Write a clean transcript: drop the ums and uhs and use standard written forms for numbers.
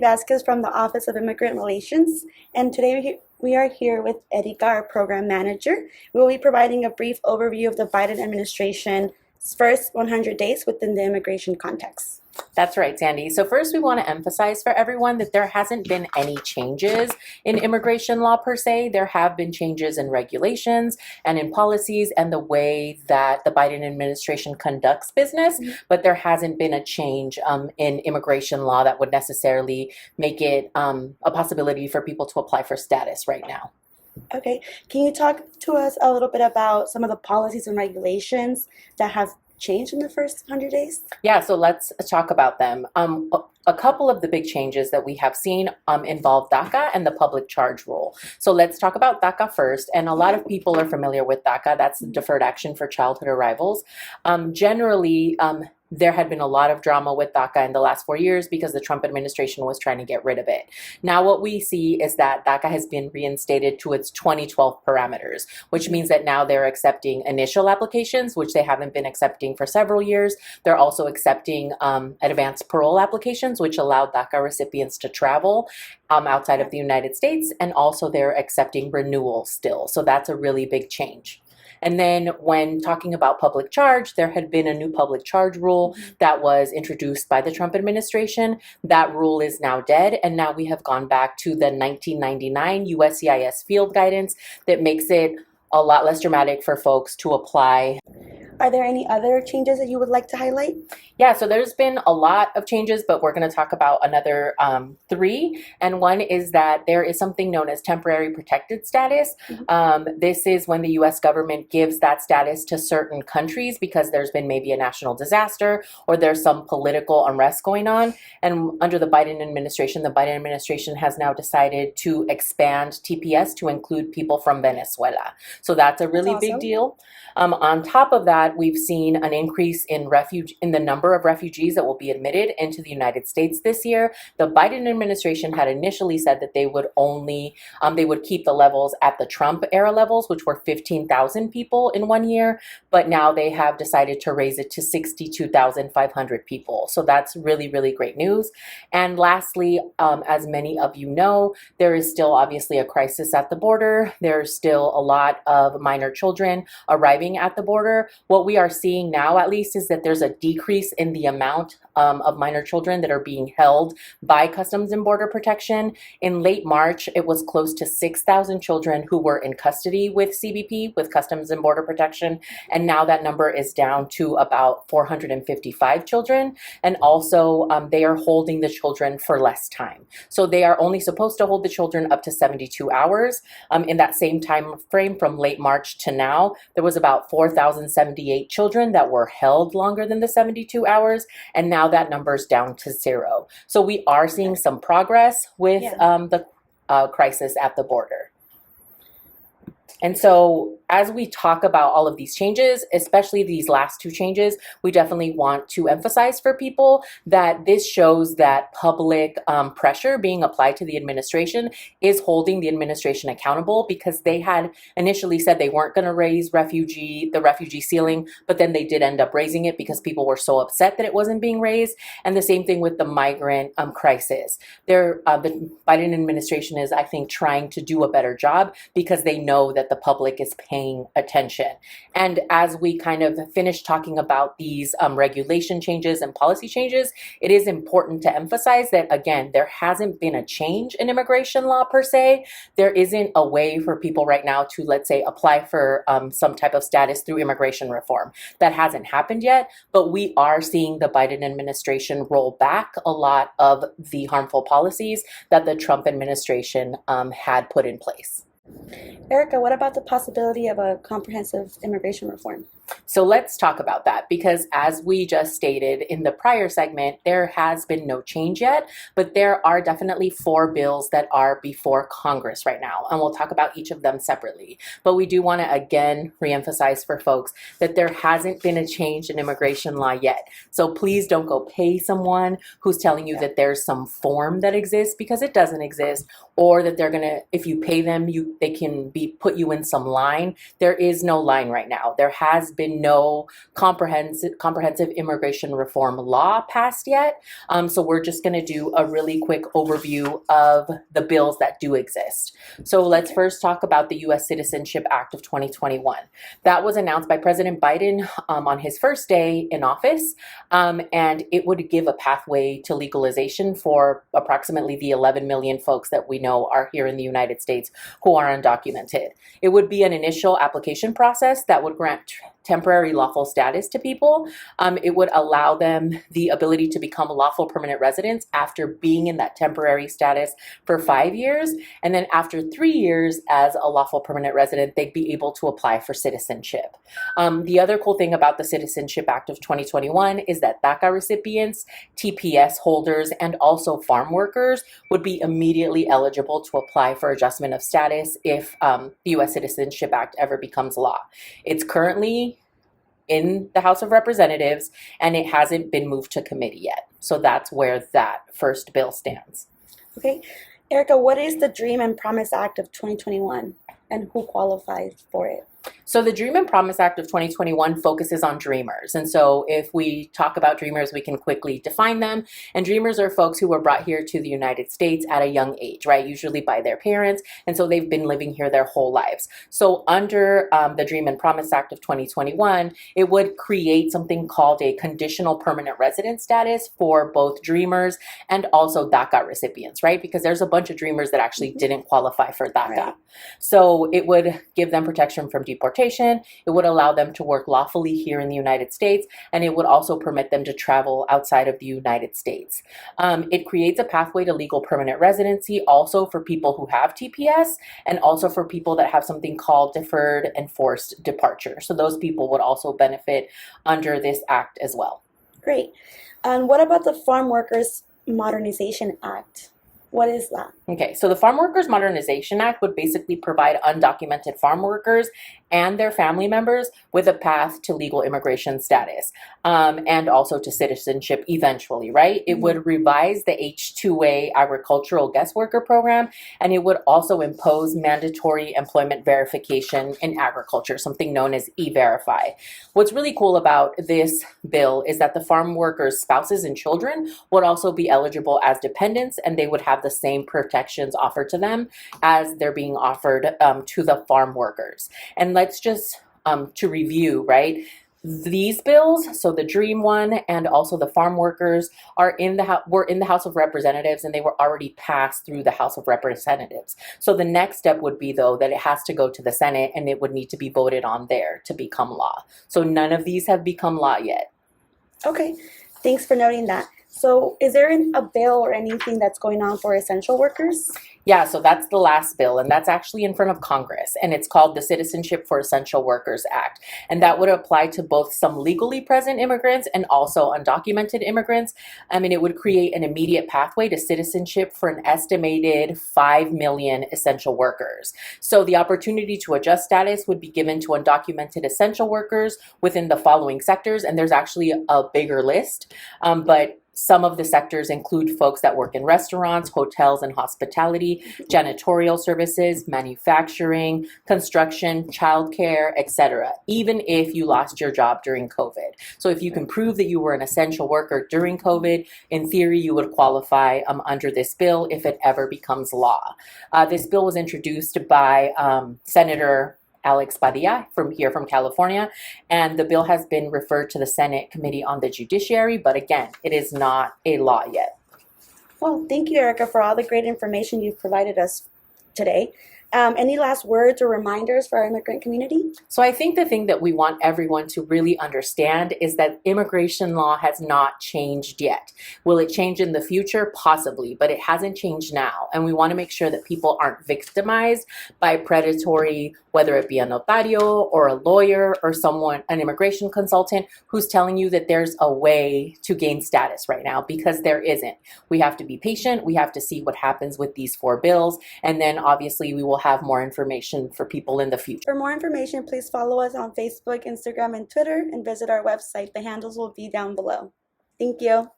Vasquez from the Office of Immigrant Relations, and today we are here with Erika, our program manager. We will be providing a brief overview of the Biden administration's first 100 days within the immigration context. That's right, Sandy. So first we want to emphasize for everyone that there hasn't been any changes in immigration law per se. There have been changes in regulations and in policies and the way that the Biden administration conducts business, but there hasn't been a change in immigration law that would necessarily make it a possibility for people to apply for status right now. Okay, can you talk to us a little bit about some of the policies and regulations that have changed in the first 100 days? Yeah, so let's talk about them. A couple of the big changes that we have seen involve DACA and the public charge rule. So let's talk about DACA first. And a lot of people are familiar with DACA. That's the Deferred Action for Childhood Arrivals. Generally, there had been a lot of drama with DACA in the last 4 years because the Trump administration was trying to get rid of it. Now what we see is that DACA has been reinstated to its 2012 parameters, which means that now they're accepting initial applications, which they haven't been accepting for several years. They're also accepting advanced parole applications, which allow DACA recipients to travel outside of the United States, and also they're accepting renewal still. So that's a really big change. And then when talking about public charge, there had been a new public charge rule that was introduced by the Trump administration. That rule is now dead, and now we have gone back to the 1999 USCIS field guidance that makes it a lot less dramatic for folks to apply. Are there any other changes that you would like to highlight? Yeah, so there's been a lot of changes, but we're going to talk about another three. And one is that there is something known as temporary protected status. This is when the U.S. government gives that status to certain countries because there's been maybe a national disaster or there's some political unrest going on. And under the Biden administration has now decided to expand TPS to include people from Venezuela. So that's a really big deal. On top of that, we've seen an increase in the number of refugees that will be admitted into the United States this year. The Biden administration had initially said that they would keep the levels at the Trump era levels, which were 15,000 people in 1 year, but now they have decided to raise it to 62,500 people. So that's really, really great news. And lastly, as many of you know, there is still obviously a crisis at the border. There's still a lot of minor children arriving at the border. What we are seeing now, at least, is that there's a decrease in the amount of minor children that are being held by Customs and Border Protection. In late March, it was close to 6,000 children who were in custody with CBP, with Customs and Border Protection, and now that number is down to about 455 children. And also, they are holding the children for less time. So they are only supposed to hold the children up to 72 hours. In that same time frame from late March to now, there was about 4,078 children that were held longer than the 72 hours, and now that number is down to 0. So we are seeing some progress with the crisis at the border. And so as we talk about all of these changes, especially these last two changes, we definitely want to emphasize for people that this shows that public pressure being applied to the administration is holding the administration accountable, because they had initially said they weren't going to raise the refugee ceiling, but then they did end up raising it because people were so upset that it wasn't being raised. And the same thing with the migrant crisis. The Biden administration is, I think, trying to do a better job because they know that the public is paying attention. And as we kind of finish talking about these regulation changes and policy changes, it is important to emphasize that, again, there hasn't been a change in immigration law per se. There isn't a way for people right now to, let's say, apply for some type of status through immigration reform. That hasn't happened yet, but we are seeing the Biden administration roll back a lot of the harmful policies that the Trump administration had put in place. Erika, what about the possibility of a comprehensive immigration reform? So let's talk about that, because as we just stated in the prior segment, there has been no change yet, but there are definitely 4 bills that are before Congress right now, and we'll talk about each of them separately. But we do want to again reemphasize for folks that there hasn't been a change in immigration law yet. So please don't go pay someone who's telling you that there's some form that exists, because it doesn't exist, or that they're gonna, if you pay them, they can put you in some line. There is no line right now. There has been no comprehensive immigration reform law passed yet. So we're just going to do a really quick overview of the bills that do exist. So let's first talk about the U.S. Citizenship Act of 2021. That was announced by President Biden on his first day in office, and it would give a pathway to legalization for approximately the 11 million folks that we know are here in the United States who are undocumented. It would be an initial application process that would grant temporary lawful status to people. It would allow them the ability to become lawful permanent residents after being in that temporary status for 5 years. And then after 3 years as a lawful permanent resident, they'd be able to apply for citizenship. The other cool thing about the Citizenship Act of 2021 is that DACA recipients, TPS holders, and also farm workers would be immediately eligible to apply for adjustment of status if the U.S. Citizenship Act ever becomes law. It's currently in the House of Representatives, and it hasn't been moved to committee yet. So that's where that first bill stands. Okay. Erika, what is the Dream and Promise Act of 2021 and who qualifies for it? So the Dream and Promise Act of 2021 focuses on dreamers. And so if we talk about dreamers, we can quickly define them. And dreamers are folks who were brought here to the United States at a young age, right? Usually by their parents. And so they've been living here their whole lives. So under the Dream and Promise Act of 2021, it would create something called a conditional permanent resident status for both dreamers and also DACA recipients, right? Because there's a bunch of dreamers that actually didn't qualify for DACA. Right. So it would give them protection from deportation. It would allow them to work lawfully here in the United States, and it would also permit them to travel outside of the United States. It creates a pathway to legal permanent residency also for people who have TPS and also for people that have something called deferred enforced departure. So those people would also benefit under this act as well. Great. And what about the Farm Workers Modernization Act? What is that? Okay, so the Farm Workers Modernization Act would basically provide undocumented farm workers and their family members with a path to legal immigration status and also to citizenship eventually, right? It would revise the H-2A agricultural guest worker program, and it would also impose mandatory employment verification in agriculture, something known as E-Verify. What's really cool about this bill is that the farm workers' spouses and children would also be eligible as dependents, and they would have the same protections offered to them as they're being offered to the farm workers. And let's just to review, right? These bills, so the Dream one and also the farm workers, were in the House of Representatives, and they were already passed through the House of Representatives. So the next step would be, though, that it has to go to the Senate, and it would need to be voted on there to become law. So none of these have become law yet. Okay, thanks for noting that. So is there a bill or anything that's going on for essential workers? Yeah, so that's the last bill, and that's actually in front of Congress, and it's called the Citizenship for Essential Workers Act. And that would apply to both some legally present immigrants and also undocumented immigrants. I mean, it would create an immediate pathway to citizenship for an estimated 5 million essential workers. So the opportunity to adjust status would be given to undocumented essential workers within the following sectors, and there's actually a bigger list, but some of the sectors include folks that work in restaurants, hotels and hospitality, janitorial services, manufacturing, construction, childcare, etc., even if you lost your job during COVID. So if you can prove that you were an essential worker during COVID, in theory, you would qualify under this bill if it ever becomes law. This bill was introduced by Senator Alex Padilla from California, and the bill has been referred to the Senate Committee on the Judiciary, but again, it is not a law yet. Well, thank you, Erika, for all the great information you've provided us today. Any last words or reminders for our immigrant community? So I think the thing that we want everyone to really understand is that immigration law has not changed yet. Will it change in the future? Possibly, but it hasn't changed now. And we want to make sure that people aren't victimized by predatory, whether it be a notario or a lawyer or someone, an immigration consultant who's telling you that there's a way to gain status right now, because there isn't. We have to be patient. We have to see what happens with these 4 bills. And then obviously we will have more information for people in the future. For more information, please follow us on Facebook, Instagram, and Twitter, and visit our website. The handles will be down below. Thank you.